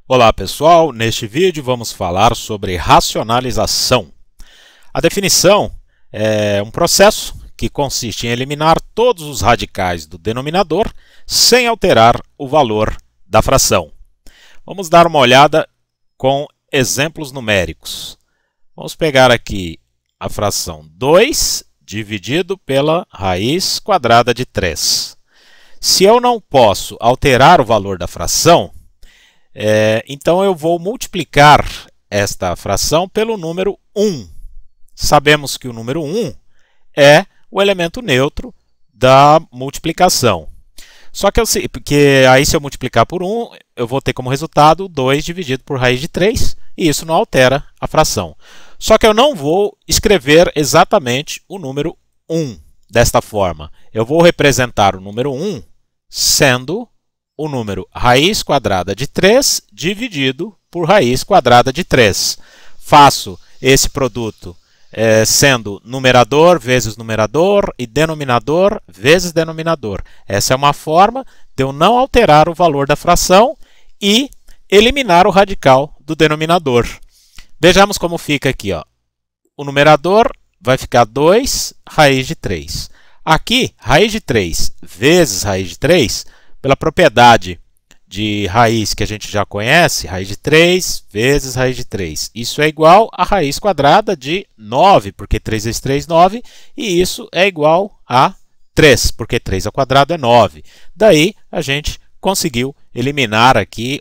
Olá pessoal, neste vídeo vamos falar sobre racionalização. A definição é um processo que consiste em eliminar todos os radicais do denominador sem alterar o valor da fração. Vamos dar uma olhada com exemplos numéricos. Vamos pegar aqui a fração 2 dividido pela raiz quadrada de 3. Se eu não posso alterar o valor da fração, então eu vou multiplicar esta fração pelo número 1. Sabemos que o número 1 é o elemento neutro da multiplicação. Só que porque aí se eu multiplicar por 1, eu vou ter como resultado 2 dividido por raiz de 3, e isso não altera a fração. Só que eu não vou escrever exatamente o número 1 desta forma. Eu vou representar o número 1 sendo o número raiz quadrada de 3 dividido por raiz quadrada de 3. Faço esse produto sendo numerador vezes numerador e denominador vezes denominador. Essa é uma forma de eu não alterar o valor da fração e eliminar o radical do denominador. Vejamos como fica aqui. O numerador vai ficar 2 raiz de 3. Aqui, raiz de 3 vezes raiz de 3, pela propriedade de raiz que a gente já conhece, raiz de 3 vezes raiz de 3. Isso é igual a raiz quadrada de 9, porque 3 vezes 3 é 9, e isso é igual a 3, porque 3 ao quadrado é 9. Daí, a gente conseguiu eliminar aqui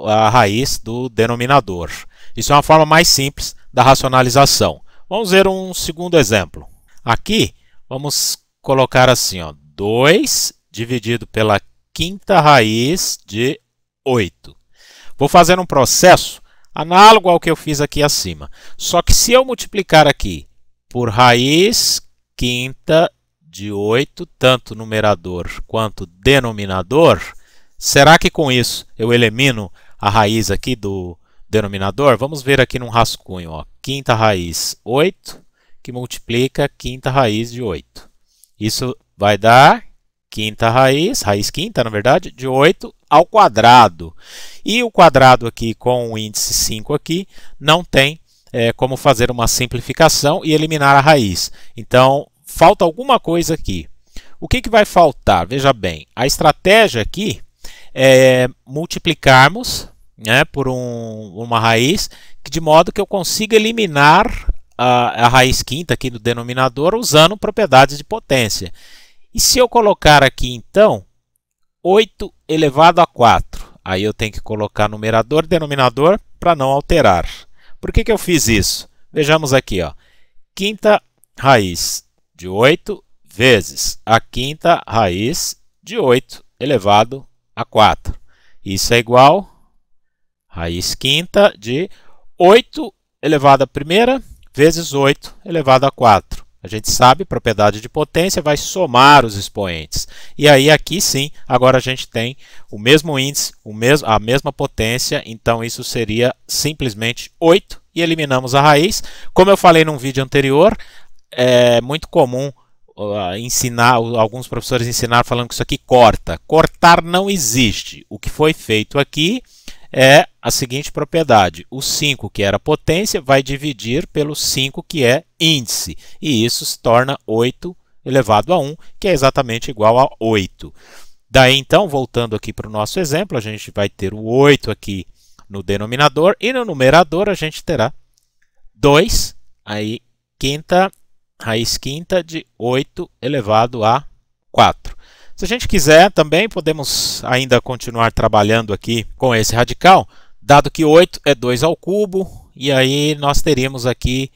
a raiz do denominador. Isso é uma forma mais simples da racionalização. Vamos ver um segundo exemplo. Aqui, vamos colocar assim, 2 dividido pela quinta raiz de 8. Vou fazer um processo análogo ao que eu fiz aqui acima. Só que se eu multiplicar aqui por raiz quinta de 8, tanto numerador quanto denominador, será que com isso eu elimino a raiz aqui do denominador? Vamos ver aqui num rascunho. Quinta raiz 8, que multiplica quinta raiz de 8. Isso vai dar quinta raiz quinta, na verdade, de 8 ao quadrado. E o quadrado aqui com o índice 5 aqui não tem como fazer uma simplificação e eliminar a raiz. Então, falta alguma coisa aqui. O que vai faltar? Veja bem, a estratégia aqui é multiplicarmos por uma raiz de modo que eu consiga eliminar a raiz quinta aqui do denominador usando propriedades de potência. E se eu colocar aqui, então, 8 elevado a 4, aí eu tenho que colocar numerador e denominador para não alterar. Por que eu fiz isso? Vejamos aqui, quinta raiz de 8 vezes a quinta raiz de 8 elevado a 4. Isso é igual a raiz quinta de 8 elevado à primeira vezes 8 elevado a 4. A gente sabe, propriedade de potência vai somar os expoentes. E aí aqui sim, agora a gente tem o mesmo índice, a mesma potência, então isso seria simplesmente 8 e eliminamos a raiz. Como eu falei num vídeo anterior, é muito comum alguns professores ensinar falando que isso aqui corta. Cortar não existe. O que foi feito aqui é a seguinte propriedade: o 5, que era potência, vai dividir pelo 5, que é índice. E isso se torna 8 elevado a 1, que é exatamente igual a 8. Daí, então, voltando aqui para o nosso exemplo, a gente vai ter o 8 aqui no denominador, e no numerador a gente terá 2, aí raiz quinta de 8 elevado a 4. Se a gente quiser, também podemos ainda continuar trabalhando aqui com esse radical, dado que 8 é 2 ao cubo, e aí nós teríamos aqui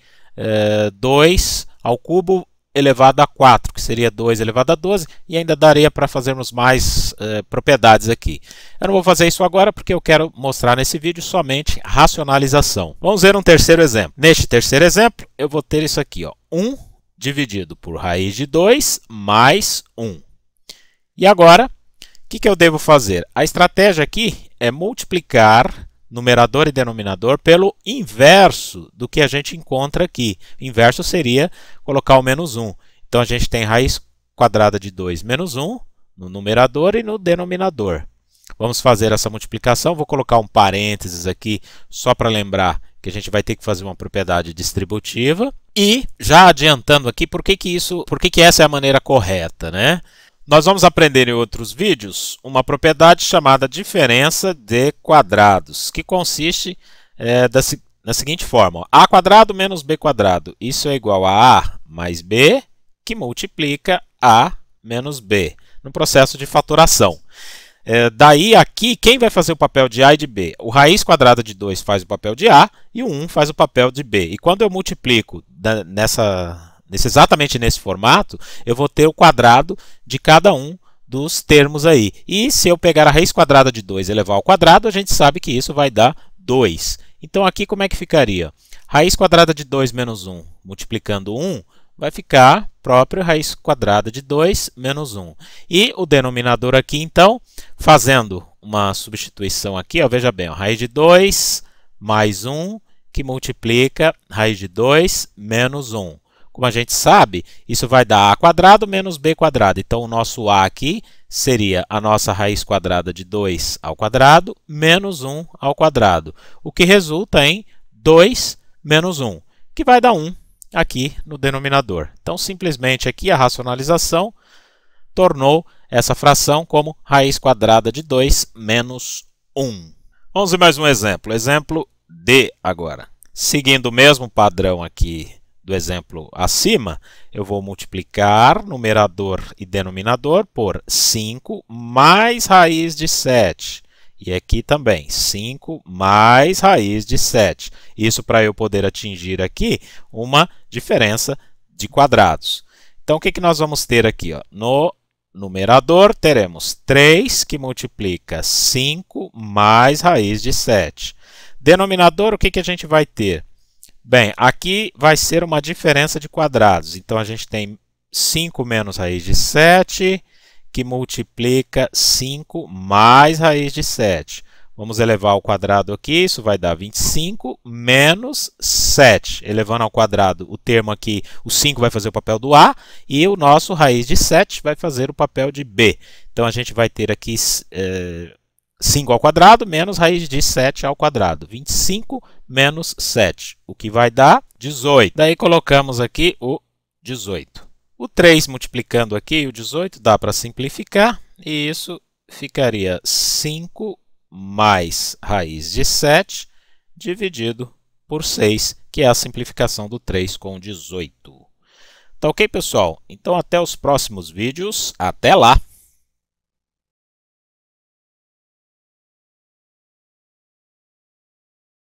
2 ao cubo elevado a 4, que seria 2 elevado a 12, e ainda daria para fazermos mais propriedades aqui. Eu não vou fazer isso agora porque eu quero mostrar nesse vídeo somente racionalização. Vamos ver um terceiro exemplo. Neste terceiro exemplo, eu vou ter isso aqui, 1 dividido por raiz de 2 mais 1. E agora, o que eu devo fazer? A estratégia aqui é multiplicar numerador e denominador pelo inverso do que a gente encontra aqui. O inverso seria colocar o menos 1. Então, a gente tem raiz quadrada de 2 menos 1 no numerador e no denominador. Vamos fazer essa multiplicação. Vou colocar um parênteses aqui só para lembrar que a gente vai ter que fazer uma propriedade distributiva. E já adiantando aqui, por que essa é a maneira correta, né? Nós vamos aprender em outros vídeos uma propriedade chamada diferença de quadrados, que consiste na seguinte forma: ó, a quadrado menos b quadrado. Isso é igual a mais b, que multiplica a menos b, no processo de fatoração. Daí aqui, quem vai fazer o papel de a e de b? O raiz quadrada de 2 faz o papel de a e o 1 faz o papel de b. E quando eu multiplico exatamente nesse formato, eu vou ter o quadrado de cada um dos termos aí. E se eu pegar a raiz quadrada de 2 e levar ao quadrado, a gente sabe que isso vai dar 2. Então aqui como é que ficaria? Raiz quadrada de 2 menos 1 multiplicando 1 vai ficar próprio raiz quadrada de 2 menos 1. E o denominador aqui, então, fazendo uma substituição aqui, ó, veja bem, ó, raiz de 2 mais 1, que multiplica raiz de 2 menos 1. Como a gente sabe, isso vai dar a quadrado menos b quadrado. Então, o nosso a aqui seria a nossa raiz quadrada de 2 ao quadrado menos 1 ao quadrado, o que resulta em 2 menos 1, que vai dar 1 aqui no denominador. Então, simplesmente aqui a racionalização tornou essa fração como raiz quadrada de 2 menos 1. Vamos ver mais um exemplo. Exemplo D agora. Seguindo o mesmo padrão aqui do exemplo acima, eu vou multiplicar numerador e denominador por 5 mais raiz de 7. E aqui também, 5 mais raiz de 7. Isso para eu poder atingir aqui uma diferença de quadrados. Então, o que nós vamos ter aqui? Ó? No numerador, teremos 3 que multiplica 5 mais raiz de 7. Denominador, o que a gente vai ter? Bem, aqui vai ser uma diferença de quadrados. Então, a gente tem 5 menos raiz de 7, que multiplica 5 mais raiz de 7. Vamos elevar ao quadrado aqui, isso vai dar 25 menos 7. Elevando ao quadrado, o termo aqui, o 5 vai fazer o papel do A, e o nosso raiz de 7 vai fazer o papel de B. Então, a gente vai ter aqui 5 ao quadrado menos raiz de 7 ao quadrado. 25 menos 7, o que vai dar 18. Daí, colocamos aqui o 18. O 3 multiplicando aqui o 18 dá para simplificar, e isso ficaria 5 mais raiz de 7 dividido por 6, que é a simplificação do 3 com 18. Tá ok, pessoal? Então, até os próximos vídeos. Até lá!